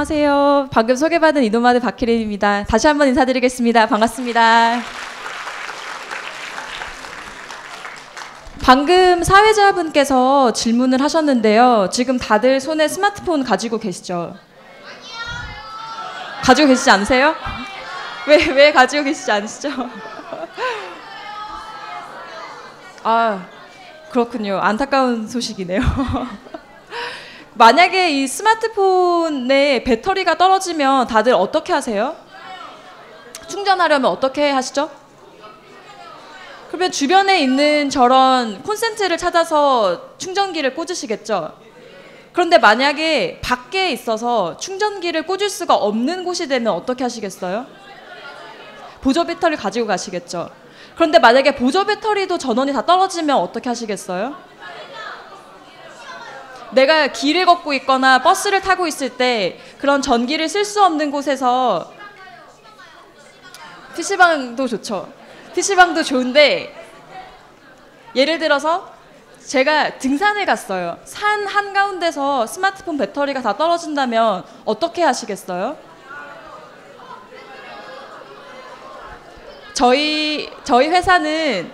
안녕하세요. 방금 소개받은 이노마드 박혜린입니다. 다시 한번 인사드리겠습니다. 반갑습니다. 방금 사회자분께서 질문을 하셨는데요. 지금 다들 손에 스마트폰 가지고 계시죠? 가지고 계시지 않으세요? 왜 가지고 계시지 않으시죠? 아, 그렇군요. 안타까운 소식이네요. 만약에 이 스마트폰의 배터리가 떨어지면 다들 어떻게 하세요? 충전하려면 어떻게 하시죠? 그러면 주변에 있는 저런 콘센트를 찾아서 충전기를 꽂으시겠죠? 그런데 만약에 밖에 있어서 충전기를 꽂을 수가 없는 곳이 되면 어떻게 하시겠어요? 보조 배터리 가지고 가시겠죠? 그런데 만약에 보조 배터리도 전원이 다 떨어지면 어떻게 하시겠어요? 내가 길을 걷고 있거나 버스를 타고 있을 때 그런 전기를 쓸 수 없는 곳에서 PC방도 좋죠. PC방도 좋은데 예를 들어서 제가 등산을 갔어요. 산 한가운데서 스마트폰 배터리가 다 떨어진다면 어떻게 하시겠어요? 저희 회사는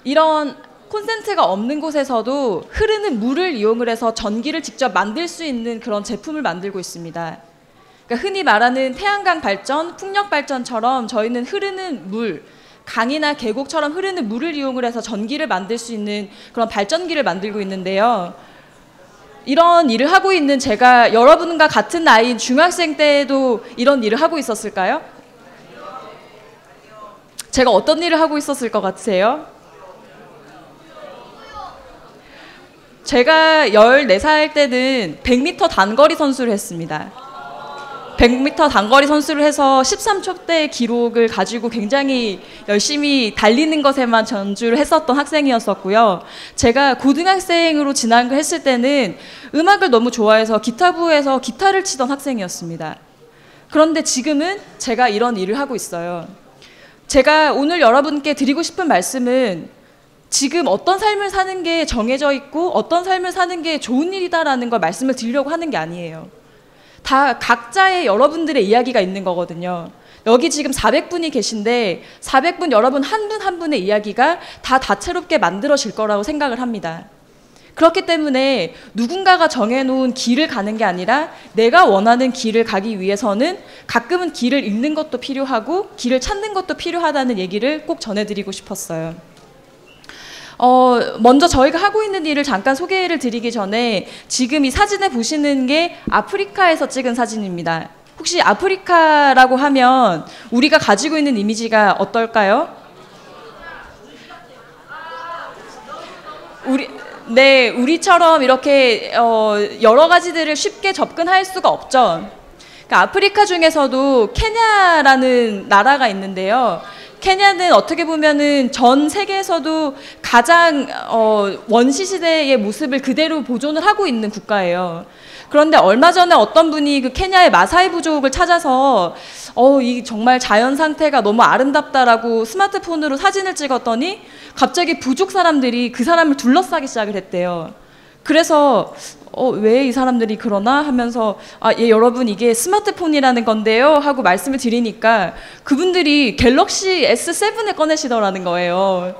이런 콘센트가 없는 곳에서도 흐르는 물을 이용을 해서 전기를 직접 만들 수 있는 그런 제품을 만들고 있습니다. 그러니까 흔히 말하는 태양광 발전, 풍력 발전처럼 저희는 흐르는 물, 강이나 계곡처럼 흐르는 물을 이용을 해서 전기를 만들 수 있는 그런 발전기를 만들고 있는데요. 이런 일을 하고 있는 제가 여러분과 같은 나이인 중학생 때에도 이런 일을 하고 있었을까요? 제가 어떤 일을 하고 있었을 것 같으세요? 제가 14살 때는 100m 단거리 선수를 했습니다. 100m 단거리 선수를 해서 13초대 기록을 가지고 굉장히 열심히 달리는 것에만 전주를 했었던 학생이었었고요. 제가 고등학생으로 진학을 했을 때는 음악을 너무 좋아해서 기타부에서 기타를 치던 학생이었습니다. 그런데 지금은 제가 이런 일을 하고 있어요. 제가 오늘 여러분께 드리고 싶은 말씀은 지금 어떤 삶을 사는 게 정해져 있고 어떤 삶을 사는 게 좋은 일이다라는 걸 말씀을 드리려고 하는 게 아니에요. 다 각자의 여러분들의 이야기가 있는 거거든요. 여기 지금 400분이 계신데 400분 여러분 한 분 한 분의 이야기가 다 다채롭게 만들어질 거라고 생각을 합니다. 그렇기 때문에 누군가가 정해놓은 길을 가는 게 아니라 내가 원하는 길을 가기 위해서는 가끔은 길을 잃는 것도 필요하고 길을 찾는 것도 필요하다는 얘기를 꼭 전해드리고 싶었어요. 먼저 저희가 하고 있는 일을 잠깐 소개를 드리기 전에 지금 이 사진을 보시는 게 아프리카에서 찍은 사진입니다. 혹시 아프리카라고 하면 우리가 가지고 있는 이미지가 어떨까요? 우리처럼 이렇게 여러 가지들을 쉽게 접근할 수가 없죠. 그러니까 아프리카 중에서도 케냐라는 나라가 있는데요. 케냐는 어떻게 보면은 전 세계에서도 가장 원시 시대의 모습을 그대로 보존을 하고 있는 국가예요. 그런데 얼마 전에 어떤 분이 그 케냐의 마사이 부족을 찾아서 이 정말 자연 상태가 너무 아름답다라고 스마트폰으로 사진을 찍었더니 갑자기 부족 사람들이 그 사람을 둘러싸기 시작을 했대요. 그래서 왜 이 사람들이 그러나 하면서 여러분 이게 스마트폰이라는 건데요 하고 말씀을 드리니까 그분들이 갤럭시 S7을 꺼내시더라는 거예요.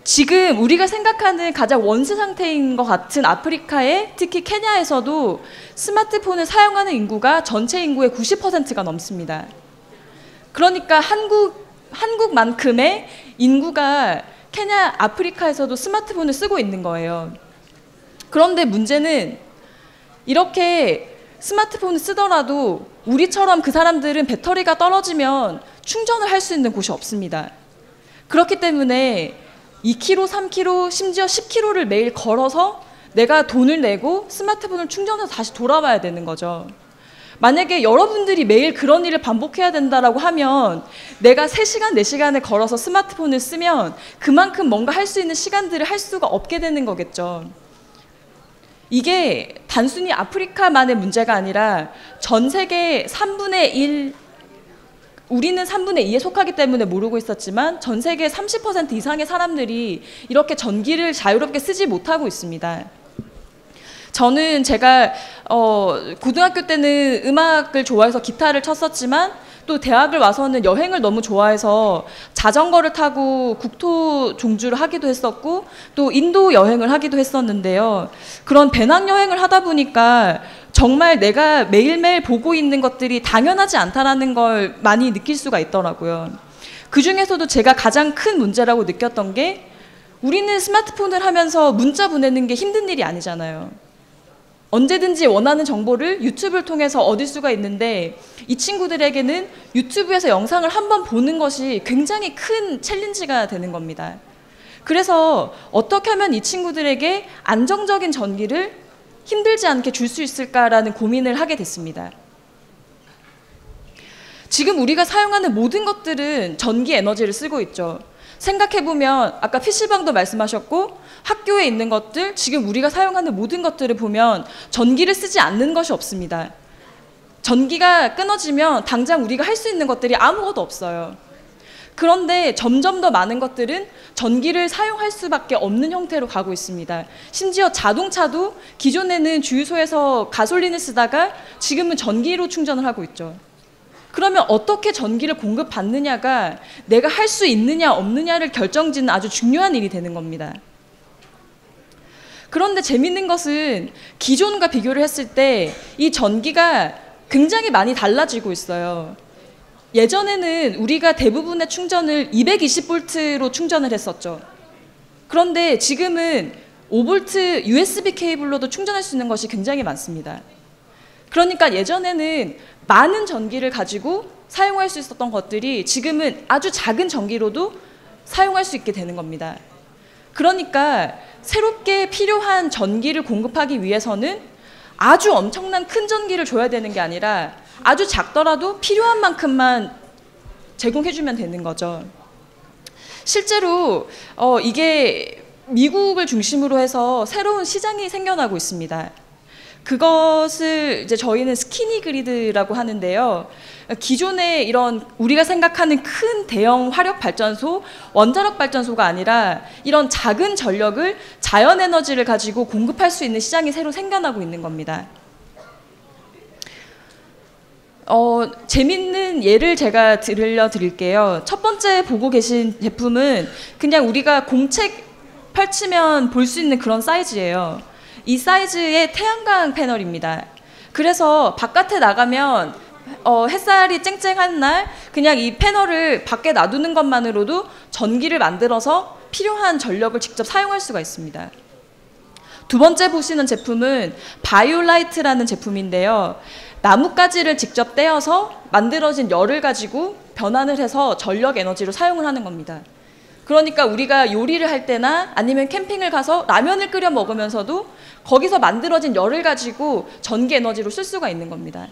지금 우리가 생각하는 가장 원시 상태인 것 같은 아프리카에 특히 케냐에서도 스마트폰을 사용하는 인구가 전체 인구의 90%가 넘습니다. 그러니까 한국만큼의 인구가 케냐 아프리카에서도 스마트폰을 쓰고 있는 거예요. 그런데 문제는 이렇게 스마트폰을 쓰더라도 우리처럼 그 사람들은 배터리가 떨어지면 충전을 할 수 있는 곳이 없습니다. 그렇기 때문에 2km, 3km, 심지어 10km를 매일 걸어서 내가 돈을 내고 스마트폰을 충전해서 다시 돌아와야 되는 거죠. 만약에 여러분들이 매일 그런 일을 반복해야 된다라고 하면 내가 3시간, 4시간을 걸어서 스마트폰을 쓰면 그만큼 뭔가 할 수 있는 시간들을 할 수가 없게 되는 거겠죠. 이게 단순히 아프리카만의 문제가 아니라 전 세계 3분의 1, 우리는 3분의 2에 속하기 때문에 모르고 있었지만 전 세계 30% 이상의 사람들이 이렇게 전기를 자유롭게 쓰지 못하고 있습니다. 저는 제가 고등학교 때는 음악을 좋아해서 기타를 쳤었지만 또 대학을 와서는 여행을 너무 좋아해서 자전거를 타고 국토 종주를 하기도 했었고 또 인도 여행을 하기도 했었는데요. 그런 배낭여행을 하다 보니까 정말 내가 매일매일 보고 있는 것들이 당연하지 않다라는 걸 많이 느낄 수가 있더라고요. 그 중에서도 제가 가장 큰 문제라고 느꼈던 게 우리는 스마트폰을 하면서 문자 보내는 게 힘든 일이 아니잖아요. 언제든지 원하는 정보를 유튜브를 통해서 얻을 수가 있는데 이 친구들에게는 유튜브에서 영상을 한번 보는 것이 굉장히 큰 챌린지가 되는 겁니다. 그래서 어떻게 하면 이 친구들에게 안정적인 전기를 힘들지 않게 줄 수 있을까라는 고민을 하게 됐습니다. 지금 우리가 사용하는 모든 것들은 전기 에너지를 쓰고 있죠. 생각해보면 아까 PC방도 말씀하셨고 학교에 있는 것들, 지금 우리가 사용하는 모든 것들을 보면 전기를 쓰지 않는 것이 없습니다. 전기가 끊어지면 당장 우리가 할 수 있는 것들이 아무것도 없어요. 그런데 점점 더 많은 것들은 전기를 사용할 수밖에 없는 형태로 가고 있습니다. 심지어 자동차도 기존에는 주유소에서 가솔린을 쓰다가 지금은 전기로 충전을 하고 있죠. 그러면 어떻게 전기를 공급받느냐가 내가 할 수 있느냐 없느냐를 결정짓는 아주 중요한 일이 되는 겁니다. 그런데 재밌는 것은 기존과 비교를 했을 때 이 전기가 굉장히 많이 달라지고 있어요. 예전에는 우리가 대부분의 충전을 220V로 충전을 했었죠. 그런데 지금은 5V USB 케이블로도 충전할 수 있는 것이 굉장히 많습니다. 그러니까 예전에는 많은 전기를 가지고 사용할 수 있었던 것들이 지금은 아주 작은 전기로도 사용할 수 있게 되는 겁니다. 그러니까 새롭게 필요한 전기를 공급하기 위해서는 아주 엄청난 큰 전기를 줘야 되는 게 아니라 아주 작더라도 필요한 만큼만 제공해주면 되는 거죠. 실제로 이게 미국을 중심으로 해서 새로운 시장이 생겨나고 있습니다. 그것을 이제 저희는 스키니 그리드라고 하는데요. 기존의 이런 우리가 생각하는 큰 대형 화력 발전소, 원자력 발전소가 아니라 이런 작은 전력을 자연 에너지를 가지고 공급할 수 있는 시장이 새로 생겨나고 있는 겁니다. 재밌는 예를 제가 들려드릴게요. 첫 번째 보고 계신 제품은 그냥 우리가 공책 펼치면 볼 수 있는 그런 사이즈예요. 이 사이즈의 태양광 패널입니다. 그래서 바깥에 나가면 햇살이 쨍쨍한 날 그냥 이 패널을 밖에 놔두는 것만으로도 전기를 만들어서 필요한 전력을 직접 사용할 수가 있습니다. 두 번째 보시는 제품은 바이올라이트라는 제품인데요. 나뭇가지를 직접 떼어서 만들어진 열을 가지고 변환을 해서 전력 에너지로 사용을 하는 겁니다. 그러니까 우리가 요리를 할 때나 아니면 캠핑을 가서 라면을 끓여 먹으면서도 거기서 만들어진 열을 가지고 전기 에너지로 쓸 수가 있는 겁니다.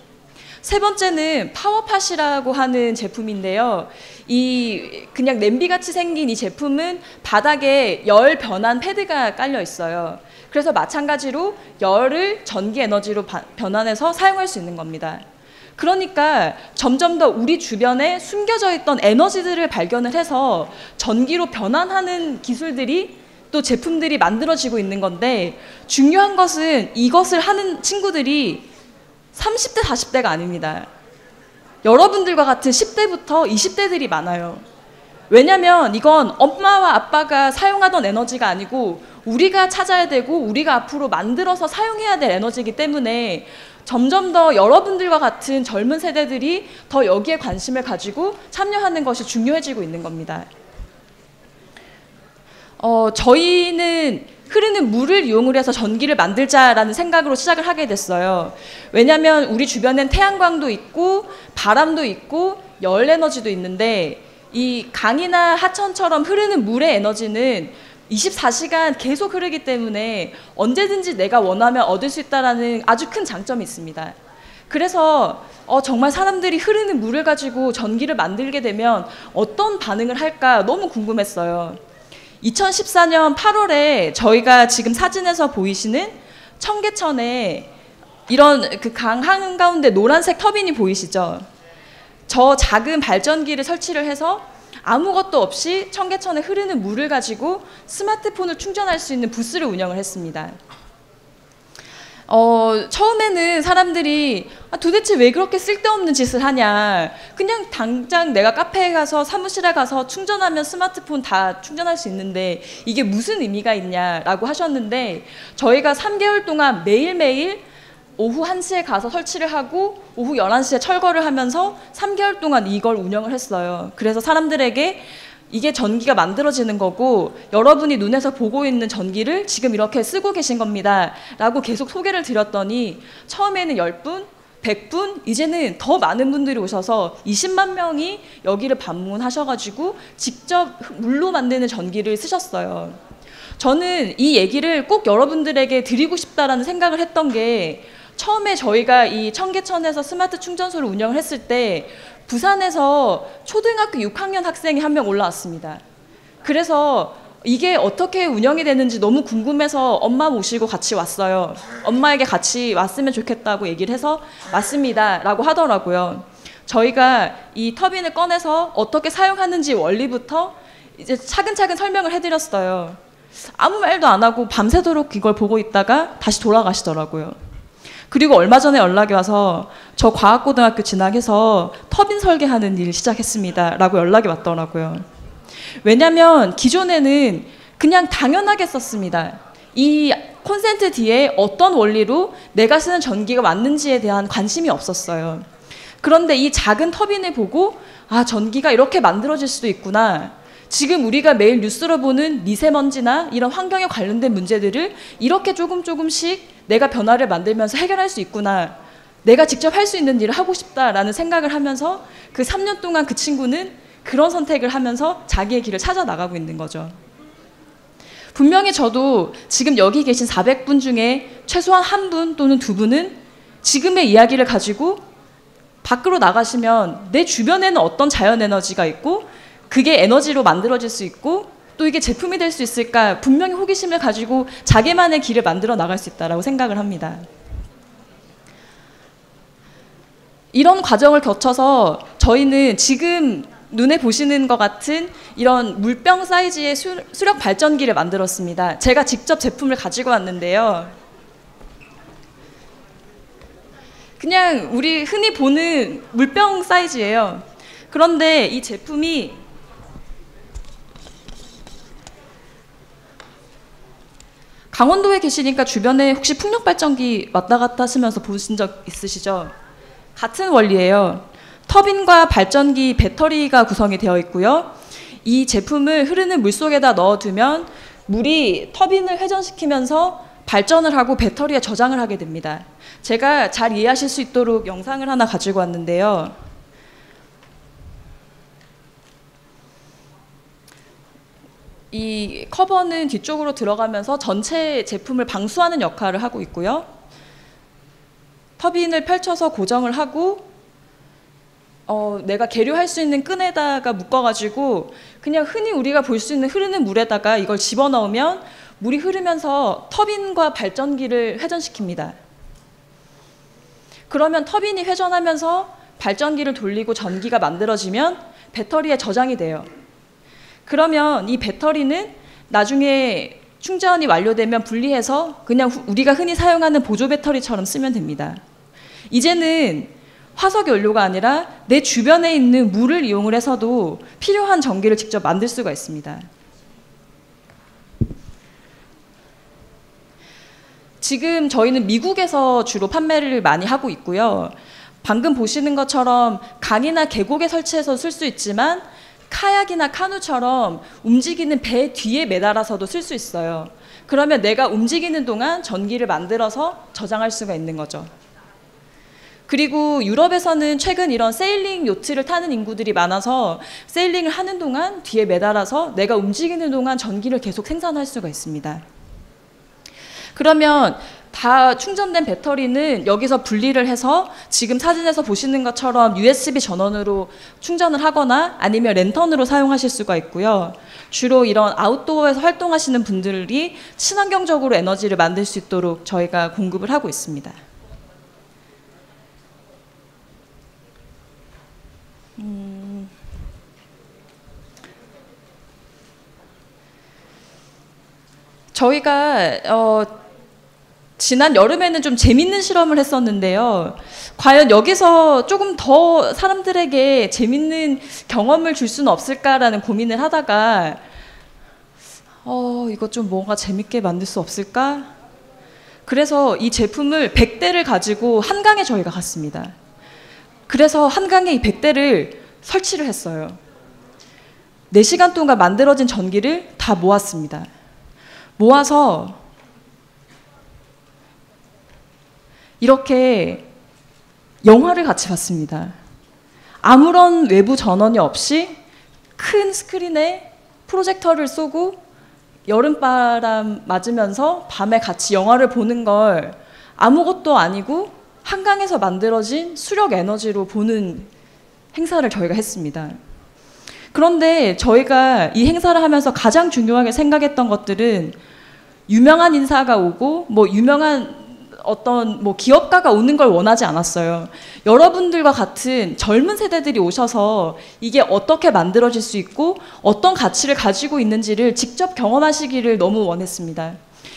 세 번째는 파워팟이라고 하는 제품인데요. 이 그냥 냄비같이 생긴 이 제품은 바닥에 열 변환 패드가 깔려 있어요. 그래서 마찬가지로 열을 전기 에너지로 변환해서 사용할 수 있는 겁니다. 그러니까 점점 더 우리 주변에 숨겨져 있던 에너지들을 발견을 해서 전기로 변환하는 기술들이 또 제품들이 만들어지고 있는 건데 중요한 것은 이것을 하는 친구들이 30대, 40대가 아닙니다. 여러분들과 같은 10대부터 20대들이 많아요. 왜냐하면 이건 엄마와 아빠가 사용하던 에너지가 아니고 우리가 찾아야 되고 우리가 앞으로 만들어서 사용해야 될 에너지이기 때문에 점점 더 여러분들과 같은 젊은 세대들이 더 여기에 관심을 가지고 참여하는 것이 중요해지고 있는 겁니다. 저희는 흐르는 물을 이용을 해서 전기를 만들자라는 생각으로 시작을 하게 됐어요. 왜냐하면 우리 주변엔 태양광도 있고 바람도 있고 열 에너지도 있는데 이 강이나 하천처럼 흐르는 물의 에너지는 24시간 계속 흐르기 때문에 언제든지 내가 원하면 얻을 수 있다는 아주 큰 장점이 있습니다. 그래서 정말 사람들이 흐르는 물을 가지고 전기를 만들게 되면 어떤 반응을 할까 너무 궁금했어요. 2014년 8월에 저희가 지금 사진에서 보이시는 청계천에 이런 그 강 한가운데 노란색 터빈이 보이시죠? 저 작은 발전기를 설치를 해서 아무것도 없이 청계천에 흐르는 물을 가지고 스마트폰을 충전할 수 있는 부스를 운영을 했습니다. 처음에는 사람들이 도대체 왜 그렇게 쓸데없는 짓을 하냐. 그냥 당장 내가 카페에 가서 사무실에 가서 충전하면 스마트폰 다 충전할 수 있는데 이게 무슨 의미가 있냐라고 하셨는데 저희가 3개월 동안 매일매일 오후 1시에 가서 설치를 하고 오후 11시에 철거를 하면서 3개월 동안 이걸 운영을 했어요. 그래서 사람들에게 이게 전기가 만들어지는 거고 여러분이 눈에서 보고 있는 전기를 지금 이렇게 쓰고 계신 겁니다 라고 계속 소개를 드렸더니 처음에는 10분, 100분, 이제는 더 많은 분들이 오셔서 20만 명이 여기를 방문하셔가지고 직접 물로 만드는 전기를 쓰셨어요. 저는 이 얘기를 꼭 여러분들에게 드리고 싶다라는 생각을 했던 게 처음에 저희가 이 청계천에서 스마트 충전소를 운영을 했을 때 부산에서 초등학교 6학년 학생이 한 명 올라왔습니다. 그래서 이게 어떻게 운영이 되는지 너무 궁금해서 엄마 모시고 같이 왔어요. 엄마에게 같이 왔으면 좋겠다고 얘기를 해서 왔습니다 라고 하더라고요. 저희가 이 터빈을 꺼내서 어떻게 사용하는지 원리부터 이제 차근차근 설명을 해드렸어요. 아무 말도 안 하고 밤새도록 이걸 보고 있다가 다시 돌아가시더라고요. 그리고 얼마 전에 연락이 와서 저 과학고등학교 진학해서 터빈 설계하는 일 시작했습니다 라고 연락이 왔더라고요. 왜냐하면 기존에는 그냥 당연하게 썼습니다. 이 콘센트 뒤에 어떤 원리로 내가 쓰는 전기가 맞는지에 대한 관심이 없었어요. 그런데 이 작은 터빈을 보고 전기가 이렇게 만들어질 수도 있구나. 지금 우리가 매일 뉴스로 보는 미세먼지나 이런 환경에 관련된 문제들을 이렇게 조금씩 내가 변화를 만들면서 해결할 수 있구나. 내가 직접 할 수 있는 일을 하고 싶다라는 생각을 하면서 그 3년 동안 그 친구는 그런 선택을 하면서 자기의 길을 찾아 나가고 있는 거죠. 분명히 저도 지금 여기 계신 400분 중에 최소한 1분 또는 2분은 지금의 이야기를 가지고 밖으로 나가시면 내 주변에는 어떤 자연에너지가 있고 그게 에너지로 만들어질 수 있고 또 이게 제품이 될 수 있을까 분명히 호기심을 가지고 자기만의 길을 만들어 나갈 수 있다고 생각을 합니다. 이런 과정을 거쳐서 저희는 지금 눈에 보시는 것 같은 이런 물병 사이즈의 수력 발전기를 만들었습니다. 제가 직접 제품을 가지고 왔는데요. 그냥 우리 흔히 보는 물병 사이즈예요. 그런데 이 제품이 강원도에 계시니까 주변에 혹시 풍력발전기 왔다 갔다 하시면서 보신 적 있으시죠? 같은 원리예요. 터빈과 발전기 배터리가 구성이 되어 있고요. 이 제품을 흐르는 물속에다 넣어두면 물이 터빈을 회전시키면서 발전을 하고 배터리에 저장을 하게 됩니다. 제가 잘 이해하실 수 있도록 영상을 하나 가지고 왔는데요. 이 커버는 뒤쪽으로 들어가면서 전체 제품을 방수하는 역할을 하고 있고요. 터빈을 펼쳐서 고정을 하고 내가 계류할 수 있는 끈에다가 묶어가지고 그냥 흔히 우리가 볼 수 있는 흐르는 물에다가 이걸 집어넣으면 물이 흐르면서 터빈과 발전기를 회전시킵니다. 그러면 터빈이 회전하면서 발전기를 돌리고 전기가 만들어지면 배터리에 저장이 돼요. 그러면 이 배터리는 나중에 충전이 완료되면 분리해서 그냥 우리가 흔히 사용하는 보조 배터리처럼 쓰면 됩니다. 이제는 화석 연료가 아니라 내 주변에 있는 물을 이용을 해서도 필요한 전기를 직접 만들 수가 있습니다. 지금 저희는 미국에서 주로 판매를 많이 하고 있고요. 방금 보시는 것처럼 강이나 계곡에 설치해서 쓸 수 있지만 카약이나 카누처럼 움직이는 배 뒤에 매달아서도 쓸 수 있어요. 그러면 내가 움직이는 동안 전기를 만들어서 저장할 수가 있는 거죠. 그리고 유럽에서는 최근 이런 세일링 요트를 타는 인구들이 많아서 세일링을 하는 동안 뒤에 매달아서 내가 움직이는 동안 전기를 계속 생산할 수가 있습니다. 그러면 다 충전된 배터리는 여기서 분리를 해서 지금 사진에서 보시는 것처럼 USB 전원으로 충전을 하거나 아니면 랜턴으로 사용하실 수가 있고요. 주로 이런 아웃도어에서 활동하시는 분들이 친환경적으로 에너지를 만들 수 있도록 저희가 공급을 하고 있습니다. 저희가 지난 여름에는 좀 재밌는 실험을 했었는데요. 과연 여기서 조금 더 사람들에게 재밌는 경험을 줄 수는 없을까라는 고민을 하다가 이거 좀 뭔가 재밌게 만들 수 없을까? 그래서 이 제품을 100대를 가지고 한강에 저희가 갔습니다. 그래서 한강에 이 100대를 설치를 했어요. 4시간 동안 만들어진 전기를 다 모았습니다. 모아서 이렇게 영화를 같이 봤습니다. 아무런 외부 전원이 없이 큰 스크린에 프로젝터를 쏘고 여름바람 맞으면서 밤에 같이 영화를 보는 걸 아무것도 아니고 한강에서 만들어진 수력 에너지로 보는 행사를 저희가 했습니다. 그런데 저희가 이 행사를 하면서 가장 중요하게 생각했던 것들은 유명한 인사가 오고 유명한 어떤 기업가가 오는 걸 원하지 않았어요. 여러분들과 같은 젊은 세대들이 오셔서 이게 어떻게 만들어질 수 있고 어떤 가치를 가지고 있는지를 직접 경험하시기를 너무 원했습니다.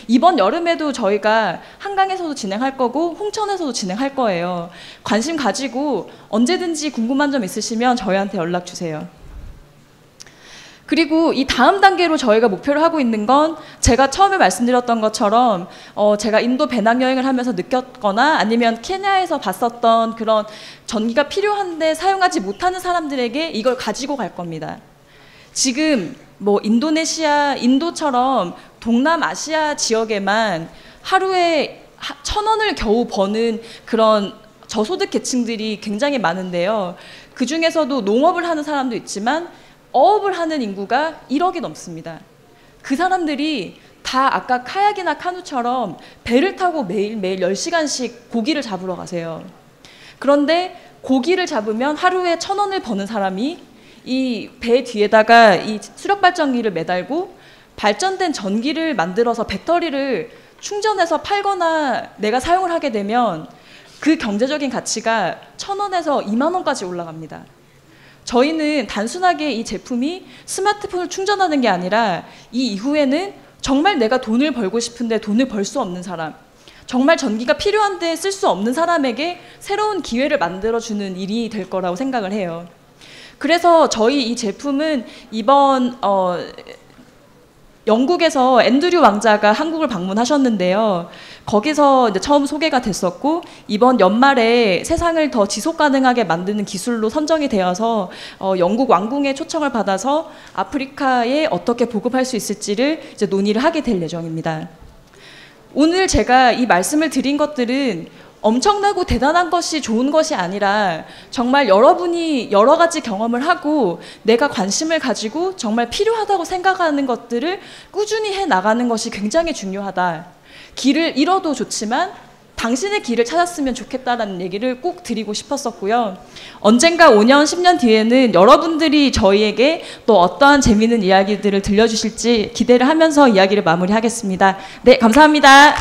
이번 여름에도 저희가 한강에서도 진행할 거고 홍천에서도 진행할 거예요. 관심 가지고 언제든지 궁금한 점 있으시면 저희한테 연락 주세요. 그리고 이 다음 단계로 저희가 목표를 하고 있는 건 제가 처음에 말씀드렸던 것처럼 제가 인도 배낭여행을 하면서 느꼈거나 아니면 케냐에서 봤었던 그런 전기가 필요한데 사용하지 못하는 사람들에게 이걸 가지고 갈 겁니다. 지금 인도네시아, 인도처럼 동남아시아 지역에만 하루에 1,000원을 겨우 버는 그런 저소득 계층들이 굉장히 많은데요. 그 중에서도 농업을 하는 사람도 있지만 어업을 하는 인구가 1억이 넘습니다. 그 사람들이 다 아까 카약이나 카누처럼 배를 타고 매일매일 10시간씩 고기를 잡으러 가세요. 그런데 고기를 잡으면 하루에 1,000원을 버는 사람이 이 배 뒤에다가 이 수력발전기를 매달고 발전된 전기를 만들어서 배터리를 충전해서 팔거나 내가 사용을 하게 되면 그 경제적인 가치가 1,000원에서 2만 원까지 올라갑니다. 저희는 단순하게 이 제품이 스마트폰을 충전하는 게 아니라 이 이후에는 정말 내가 돈을 벌고 싶은데 돈을 벌 수 없는 사람, 정말 전기가 필요한데 쓸 수 없는 사람에게 새로운 기회를 만들어주는 일이 될 거라고 생각을 해요. 그래서 저희 이 제품은 이번 영국에서 앤드류 왕자가 한국을 방문하셨는데요. 거기서 이제 처음 소개가 됐었고 이번 연말에 세상을 더 지속 가능하게 만드는 기술로 선정이 되어서 영국 왕궁의 초청을 받아서 아프리카에 어떻게 보급할 수 있을지를 이제 논의를 하게 될 예정입니다. 오늘 제가 이 말씀을 드린 것들은 엄청나고 대단한 것이 좋은 것이 아니라 정말 여러분이 여러 가지 경험을 하고 내가 관심을 가지고 정말 필요하다고 생각하는 것들을 꾸준히 해 나가는 것이 굉장히 중요하다. 길을 잃어도 좋지만 당신의 길을 찾았으면 좋겠다라는 얘기를 꼭 드리고 싶었었고요. 언젠가 5년, 10년 뒤에는 여러분들이 저희에게 또 어떠한 재미있는 이야기들을 들려주실지 기대를 하면서 이야기를 마무리하겠습니다. 네, 감사합니다.